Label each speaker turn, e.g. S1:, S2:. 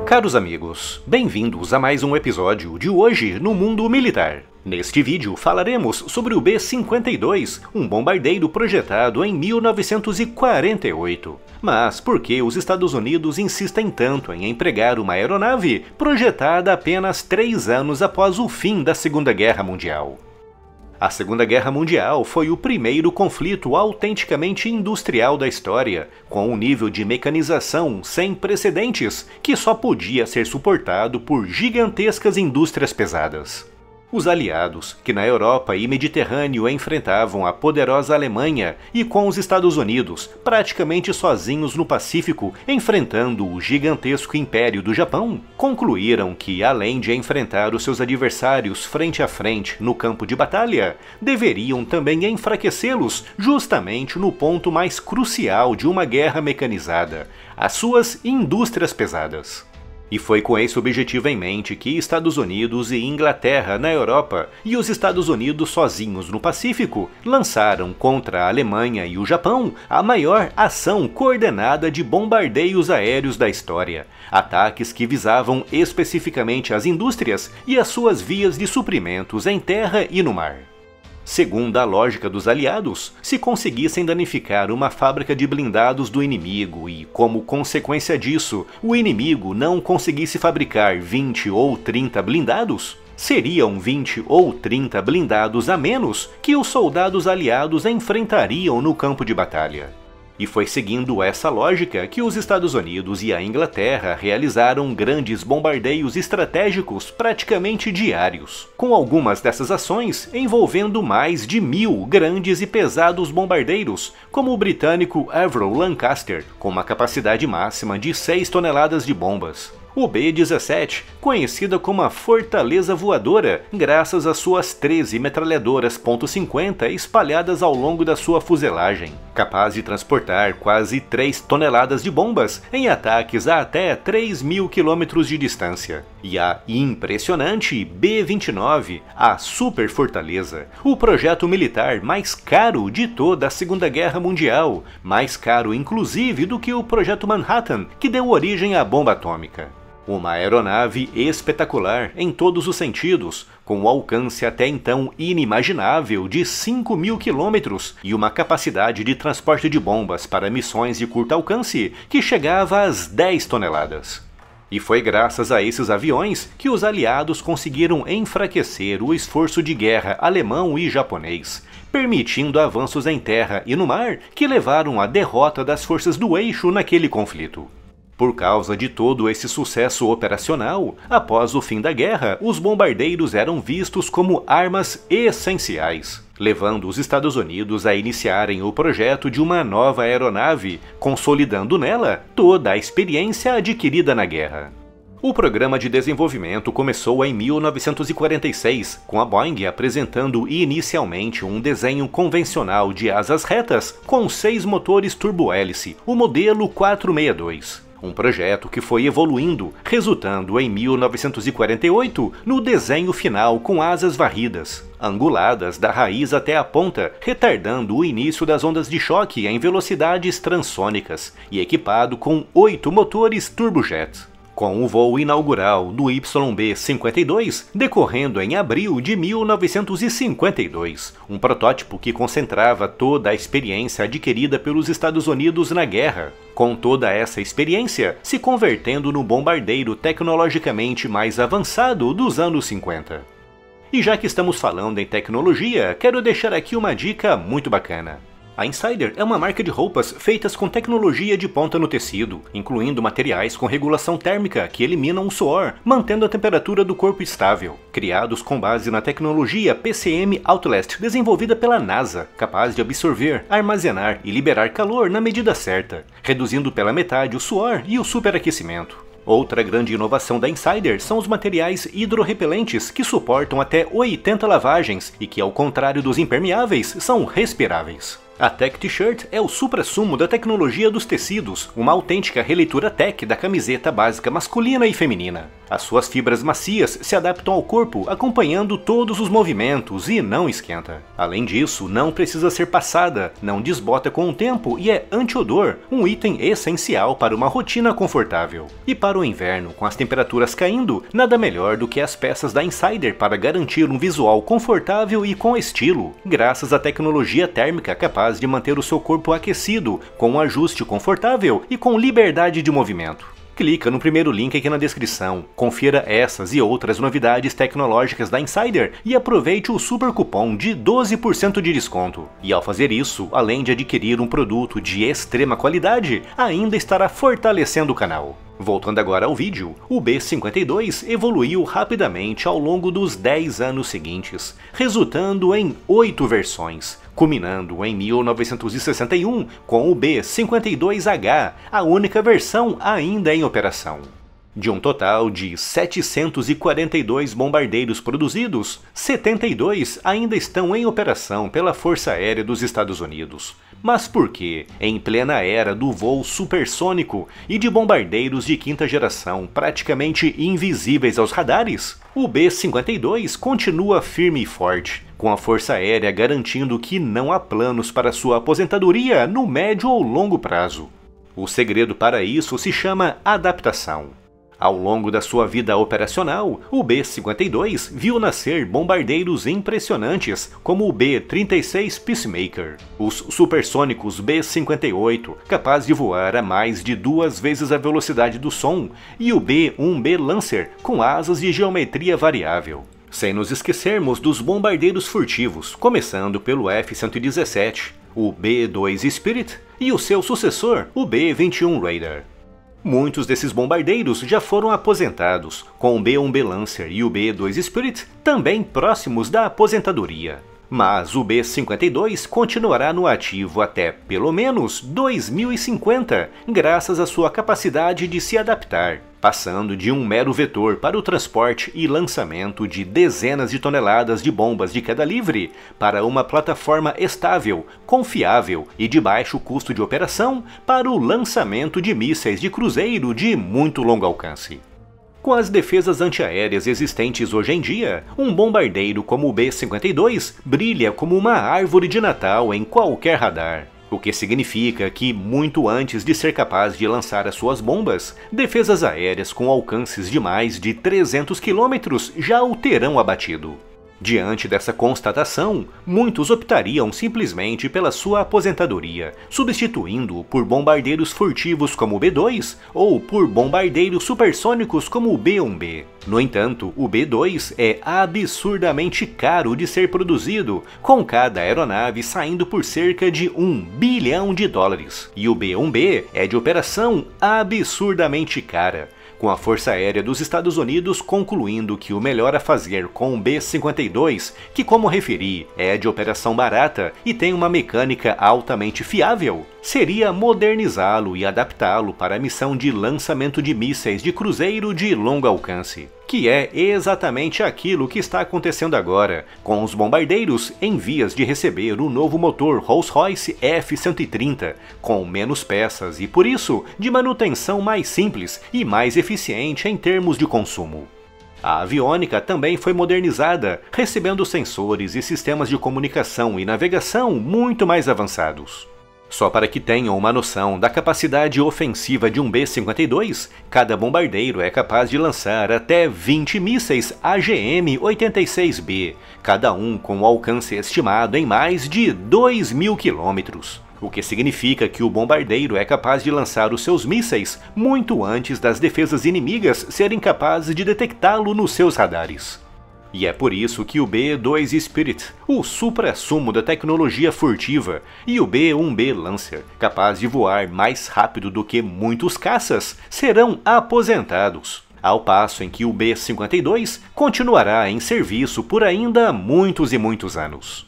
S1: Caros amigos, bem-vindos a mais um episódio de Hoje no Mundo Militar. Neste vídeo falaremos sobre o B-52, um bombardeiro projetado em 1948. Mas por que os Estados Unidos insistem tanto em empregar uma aeronave projetada apenas 3 anos após o fim da Segunda Guerra Mundial? A Segunda Guerra Mundial foi o primeiro conflito autenticamente industrial da história, com um nível de mecanização sem precedentes que só podia ser suportado por gigantescas indústrias pesadas. Os aliados, que na Europa e Mediterrâneo enfrentavam a poderosa Alemanha e com os Estados Unidos praticamente sozinhos no Pacífico enfrentando o gigantesco Império do Japão, concluíram que, além de enfrentar os seus adversários frente a frente no campo de batalha, deveriam também enfraquecê-los justamente no ponto mais crucial de uma guerra mecanizada, as suas indústrias pesadas. E foi com esse objetivo em mente que Estados Unidos e Inglaterra na Europa e os Estados Unidos sozinhos no Pacífico lançaram contra a Alemanha e o Japão a maior ação coordenada de bombardeios aéreos da história, ataques que visavam especificamente as indústrias e as suas vias de suprimentos em terra e no mar. Segundo a lógica dos aliados, se conseguissem danificar uma fábrica de blindados do inimigo e, como consequência disso, o inimigo não conseguisse fabricar 20 ou 30 blindados, seriam 20 ou 30 blindados a menos que os soldados aliados enfrentariam no campo de batalha. E foi seguindo essa lógica que os Estados Unidos e a Inglaterra realizaram grandes bombardeios estratégicos praticamente diários, com algumas dessas ações envolvendo mais de 1000 grandes e pesados bombardeiros, como o britânico Avro Lancaster, com uma capacidade máxima de 6 toneladas de bombas. O B-17, conhecida como a Fortaleza Voadora, graças às suas 13 metralhadoras .50 espalhadas ao longo da sua fuselagem, capaz de transportar quase 3 toneladas de bombas em ataques a até 3.000 km de distância. E a impressionante B-29, a Super Fortaleza, o projeto militar mais caro de toda a Segunda Guerra Mundial, mais caro inclusive do que o Projeto Manhattan, que deu origem à bomba atômica. Uma aeronave espetacular em todos os sentidos, com um alcance até então inimaginável de 5.000 km e uma capacidade de transporte de bombas para missões de curto alcance que chegava às 10 toneladas. E foi graças a esses aviões que os aliados conseguiram enfraquecer o esforço de guerra alemão e japonês, permitindo avanços em terra e no mar que levaram à derrota das forças do eixo naquele conflito. Por causa de todo esse sucesso operacional, após o fim da guerra, os bombardeiros eram vistos como armas essenciais, levando os Estados Unidos a iniciarem o projeto de uma nova aeronave, consolidando nela toda a experiência adquirida na guerra. O programa de desenvolvimento começou em 1946, com a Boeing apresentando inicialmente um desenho convencional de asas retas com 6 motores turbohélice, o modelo 462. Um projeto que foi evoluindo, resultando em 1948 no desenho final com asas varridas, anguladas da raiz até a ponta, retardando o início das ondas de choque em velocidades transônicas e equipado com 8 motores turbojet. Com o voo inaugural do YB-52 decorrendo em abril de 1952, um protótipo que concentrava toda a experiência adquirida pelos Estados Unidos na guerra, com toda essa experiência se convertendo no bombardeiro tecnologicamente mais avançado dos anos 50. E já que estamos falando em tecnologia, quero deixar aqui uma dica muito bacana. A Insider é uma marca de roupas feitas com tecnologia de ponta no tecido, incluindo materiais com regulação térmica que eliminam o suor, mantendo a temperatura do corpo estável. Criados com base na tecnologia PCM Outlast, desenvolvida pela NASA, capaz de absorver, armazenar e liberar calor na medida certa, reduzindo pela metade o suor e o superaquecimento. Outra grande inovação da Insider são os materiais hidrorrepelentes que suportam até 80 lavagens e que, ao contrário dos impermeáveis, são respiráveis. A Tech T-Shirt é o suprassumo da tecnologia dos tecidos, uma autêntica releitura tech da camiseta básica masculina e feminina. As suas fibras macias se adaptam ao corpo, acompanhando todos os movimentos e não esquenta. Além disso, não precisa ser passada, não desbota com o tempo e é anti-odor, um item essencial para uma rotina confortável. E para o inverno, com as temperaturas caindo, nada melhor do que as peças da Insider para garantir um visual confortável e com estilo, graças à tecnologia térmica capaz de manter o seu corpo aquecido, com um ajuste confortável e com liberdade de movimento. Clica no primeiro link aqui na descrição, confira essas e outras novidades tecnológicas da Insider e aproveite o super cupom de 12% de desconto. E ao fazer isso, além de adquirir um produto de extrema qualidade, ainda estará fortalecendo o canal. Voltando agora ao vídeo, o B52 evoluiu rapidamente ao longo dos 10 anos seguintes, resultando em 8 versões, culminando em 1961 com o B52H, a única versão ainda em operação. De um total de 742 bombardeiros produzidos, 72 ainda estão em operação pela Força Aérea dos Estados Unidos. Mas por que, em plena era do voo supersônico e de bombardeiros de quinta geração praticamente invisíveis aos radares, o B-52 continua firme e forte, com a Força Aérea garantindo que não há planos para sua aposentadoria no médio ou longo prazo. O segredo para isso se chama adaptação. Ao longo da sua vida operacional, o B-52 viu nascer bombardeiros impressionantes como o B-36 Peacemaker, os supersônicos B-58, capaz de voar a mais de 2 vezes a velocidade do som, e o B-1B Lancer, com asas de geometria variável. Sem nos esquecermos dos bombardeiros furtivos, começando pelo F-117, o B-2 Spirit e o seu sucessor, o B-21 Raider. Muitos desses bombardeiros já foram aposentados, com o B-1B Lancer e o B-2 Spirit também próximos da aposentadoria. Mas o B-52 continuará no ativo até, pelo menos, 2050, graças à sua capacidade de se adaptar, passando de um mero vetor para o transporte e lançamento de dezenas de toneladas de bombas de queda livre para uma plataforma estável, confiável e de baixo custo de operação para o lançamento de mísseis de cruzeiro de muito longo alcance. Com as defesas antiaéreas existentes hoje em dia, um bombardeiro como o B-52 brilha como uma árvore de Natal em qualquer radar. O que significa que, muito antes de ser capaz de lançar as suas bombas, defesas aéreas com alcances de mais de 300 km já o terão abatido. Diante dessa constatação, muitos optariam simplesmente pela sua aposentadoria, substituindo-o por bombardeiros furtivos como o B-2 ou por bombardeiros supersônicos como o B-1B. No entanto, o B-2 é absurdamente caro de ser produzido, com cada aeronave saindo por cerca de $1 bilhão, e o B-1B é de operação absurdamente cara, com a Força Aérea dos Estados Unidos concluindo que o melhor a fazer com o B-52, que como referi, é de operação barata e tem uma mecânica altamente fiável, seria modernizá-lo e adaptá-lo para a missão de lançamento de mísseis de cruzeiro de longo alcance, que é exatamente aquilo que está acontecendo agora, com os bombardeiros em vias de receber o novo motor Rolls-Royce F-130, com menos peças e, por isso, de manutenção mais simples e mais eficiente em termos de consumo. A aviônica também foi modernizada, recebendo sensores e sistemas de comunicação e navegação muito mais avançados. Só para que tenham uma noção da capacidade ofensiva de um B-52, cada bombardeiro é capaz de lançar até 20 mísseis AGM-86B, cada um com um alcance estimado em mais de 2.000 km. O que significa que o bombardeiro é capaz de lançar os seus mísseis muito antes das defesas inimigas serem capazes de detectá-lo nos seus radares. E é por isso que o B-2 Spirit, o suprassumo da tecnologia furtiva, e o B-1B Lancer, capaz de voar mais rápido do que muitos caças, serão aposentados, ao passo em que o B-52 continuará em serviço por ainda muitos e muitos anos.